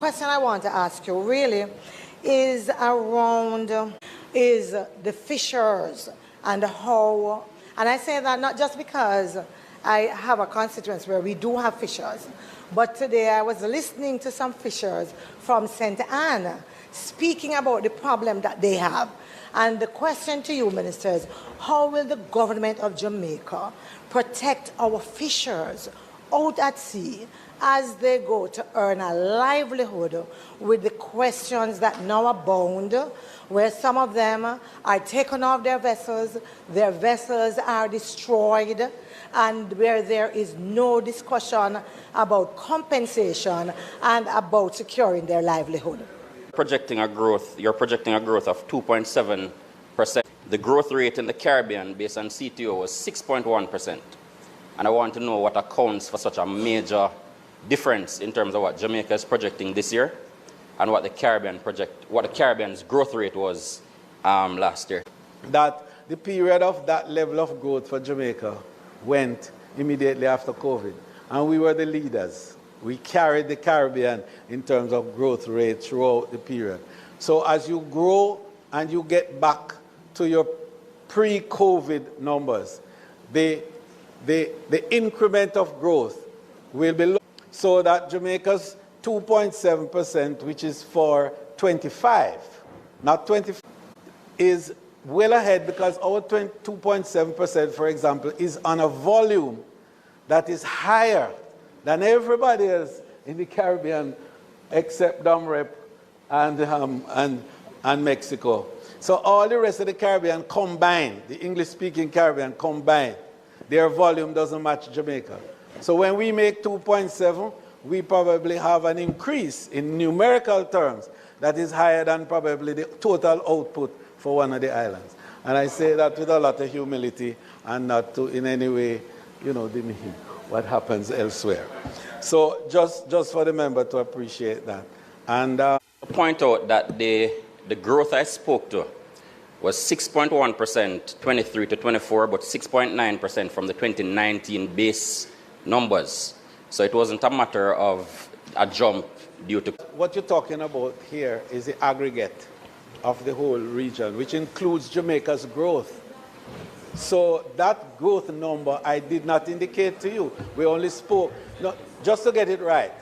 Question I want to ask you really is around is the fishers and how, and I say that not just because I have a constituency where we do have fishers, but today I was listening to some fishers from St. Anne speaking about the problem that they have. And the question to you, Minister, is how will the government of Jamaica protect our fishers out at sea as they go to earn a livelihood with the questions that now abound, where some of them are taken off their vessels are destroyed, and where there is no discussion about compensation and about securing their livelihood? You're projecting a growth of 2.7%. The growth rate in the Caribbean based on CTO was 6.1%. And I want to know what accounts for such a major difference in terms of what Jamaica is projecting this year and what the Caribbean's growth rate was last year. That the period of that level of growth for Jamaica went immediately after COVID. And we were the leaders. We carried the Caribbean in terms of growth rate throughout the period. So as you grow and you get back to your pre-COVID numbers, the increment of growth will be low, so that Jamaica's 2.7%, which is for 25, not 25, is well ahead because our 2.7%, for example, is on a volume that is higher than everybody else in the Caribbean except Domrep and Mexico. So all the rest of the Caribbean combined, the English-speaking Caribbean combined, their volume doesn't match Jamaica. So when we make 2.7, we probably have an increase in numerical terms that is higher than probably the total output for one of the islands. And I say that with a lot of humility and not to in any way, demean what happens elsewhere. So just for the member to appreciate that. And point out that the growth I spoke to was 6.1%, 23 to 24, but 6.9% from the 2019 base numbers. So it wasn't a matter of a jump due to... What you're talking about here is the aggregate of the whole region, which includes Jamaica's growth. So that growth number I did not indicate to you. We only spoke, just to get it right,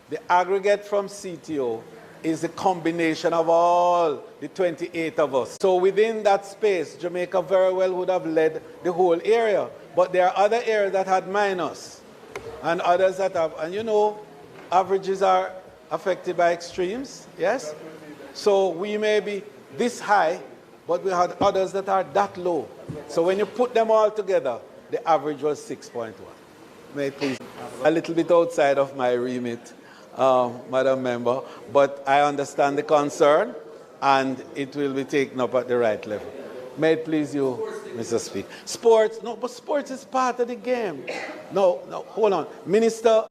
the aggregate from CTO is the combination of all the 28 of us. So within that space, Jamaica very well would have led the whole area. But there are other areas that had minus and others that have, and averages are affected by extremes, yes? So we may be this high, but we had others that are that low. So when you put them all together, the average was 6.1. May I please? A little bit outside of my remit, Madam Member, but I understand the concern and it will be taken up at the right level. May it please you, Mr. Speaker. Sports, but sports is part of the game. No, hold on. Minister,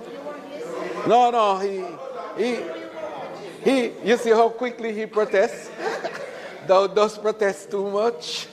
you see how quickly he protests? Thou dost protest too much.